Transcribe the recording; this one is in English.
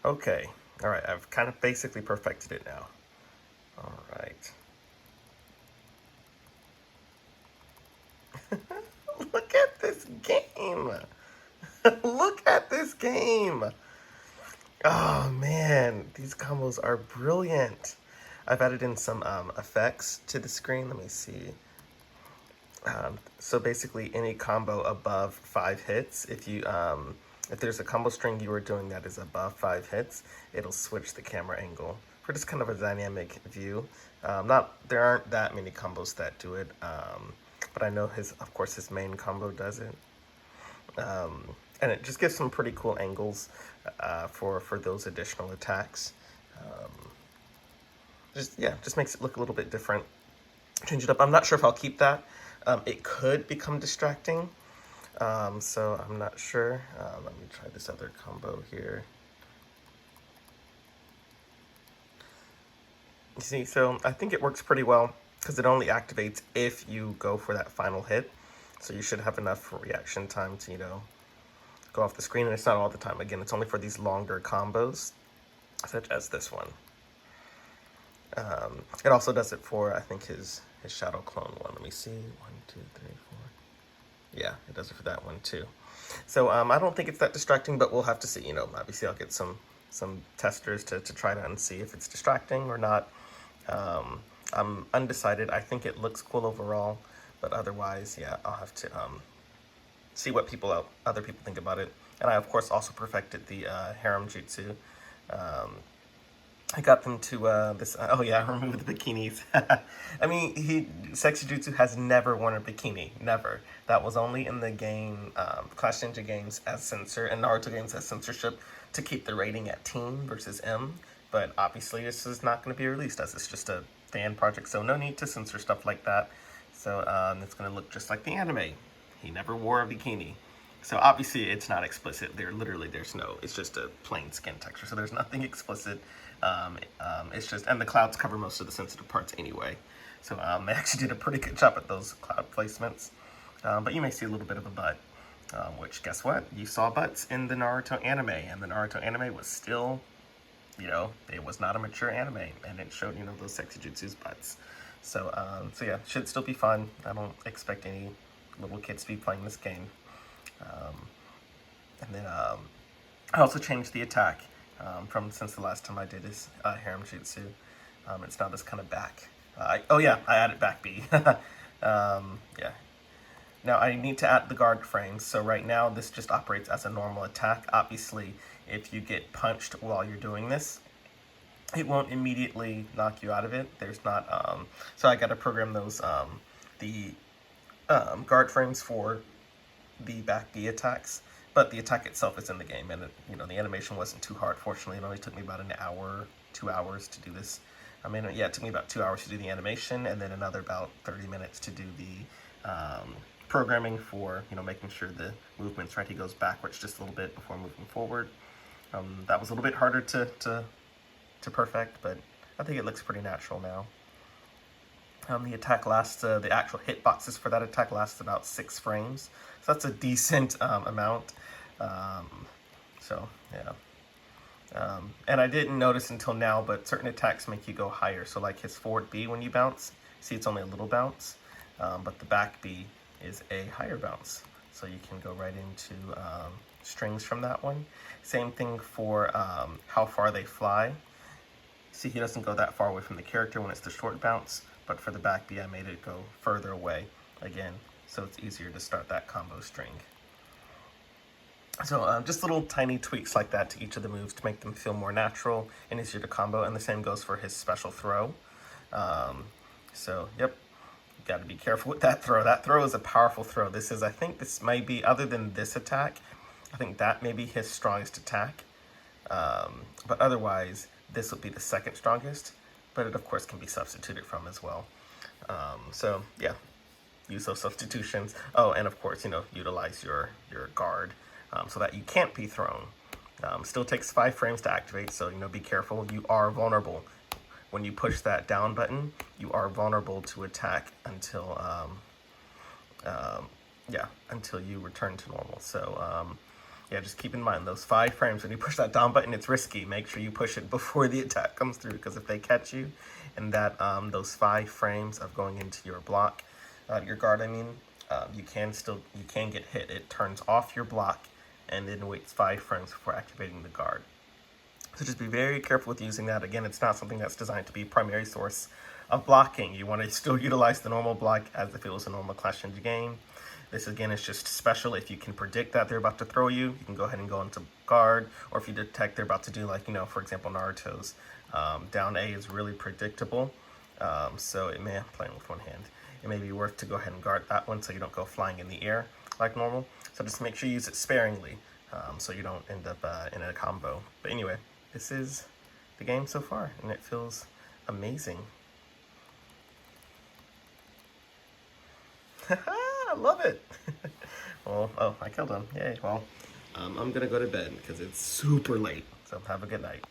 Okay. All right. I've kind of basically perfected it now. All right. Look at this game. Look at this game. Oh man, these combos are brilliant. I've added in some effects to the screen. Let me see. So basically, any combo above 5 hits, if there's a combo string you are doing that is above 5 hits, it'll switch the camera angle for just kind of a dynamic view. There aren't that many combos that do it, but I know of course, his main combo does it. And it just gives some pretty cool angles for those additional attacks. Just makes it look a little bit different. Change it up. I'm not sure if I'll keep that. It could become distracting, so I'm not sure. Let me try this other combo here. You see, so I think it works pretty well because it only activates if you go for that final hit. So you should have enough reaction time to, go off the screen, and it's not all the time. Again, it's only for these longer combos, such as this one. It also does it for, I think, his shadow clone one. Let me see. 1, 2, 3, 4. Yeah, it does it for that one too. So I don't think it's that distracting, but we'll have to see. Obviously I'll get some testers to try it out and see if it's distracting or not. I'm undecided. I think it looks cool overall, but otherwise, yeah, I'll have to see what other people think about it. And I, of course, also perfected the harem jutsu. I got them to remove the bikinis. I mean, Sexy Jutsu has never worn a bikini, never. That was only in the game, Clash Ninja games as censor, and Naruto games as censorship to keep the rating at teen versus M. But obviously this is not going to be released as it's just a fan project, so no need to censor stuff like that. So it's going to look just like the anime. He never wore a bikini. So obviously it's not explicit. It's just a plain skin texture. So there's nothing explicit. It's just, and the clouds cover most of the sensitive parts anyway. So they actually did a pretty good job at those cloud placements. But you may see a little bit of a butt, which guess what? You saw butts in the Naruto anime, and the Naruto anime was still, it was not a mature anime, and it showed, those Sexy Jutsu's butts. So yeah, should still be fun. I don't expect any little kids to be playing this game. And then I also changed the attack since the last time I did his harem jutsu. It's now this kind of back. I added back B. Yeah. Now I need to add the guard frames. So right now this just operates as a normal attack. Obviously, if you get punched while you're doing this, it won't immediately knock you out of it. There's not. So I got to program those guard frames for the back B attacks, but the attack itself is in the game, and the animation wasn't too hard. Fortunately, it only took me about an hour, 2 hours to do this. It took me about 2 hours to do the animation, and then another about 30 minutes to do the programming for making sure the movement's right. He goes backwards just a little bit before moving forward. That was a little bit harder to perfect, but I think it looks pretty natural now. The attack lasts, the actual hitboxes for that attack lasts about 6 frames. So that's a decent amount. So, yeah. And I didn't notice until now, but certain attacks make you go higher. So like his forward B when you bounce, see it's only a little bounce. But the back B is a higher bounce. So you can go right into strings from that one. Same thing for how far they fly. See, he doesn't go that far away from the character when it's the short bounce. But for the back B, I made it go further away again, so it's easier to start that combo string. So just little tiny tweaks like that to each of the moves to make them feel more natural and easier to combo, and the same goes for his special throw. So, yep, you got to be careful with that throw. That throw is a powerful throw. I think this might be, other than this attack, I think that may be his strongest attack. But otherwise, this would be the second strongest. But it, of course, can be substituted from as well. So, yeah, use those substitutions. Oh, and, of course, utilize your guard so that you can't be thrown. Still takes 5 frames to activate, so, be careful. You are vulnerable. When you push that down button, you are vulnerable to attack until, until you return to normal. So, yeah, just keep in mind those 5 frames when you push that down button, it's risky. Make sure you push it before the attack comes through, because if they catch you in that those 5 frames of going into your block, your guard, I mean, you can get hit. It turns off your block and then waits 5 frames before activating the guard. So just be very careful with using that. Again, it's not something that's designed to be a primary source of blocking. You want to still utilize the normal block as if it was a normal Clash Ninja game. This, again, is just special. If you can predict that they're about to throw you, you can go ahead and go into guard. Or if you detect they're about to do, like, for example, Naruto's down A is really predictable. So it may, I'm playing with one hand, it may be worth to go ahead and guard that one so you don't go flying in the air like normal. So just make sure you use it sparingly so you don't end up in a combo. But anyway, this is the game so far, and it feels amazing. I love it. Well, oh, I killed him. Yay. Well, I'm gonna go to bed because it's super late. So have a good night.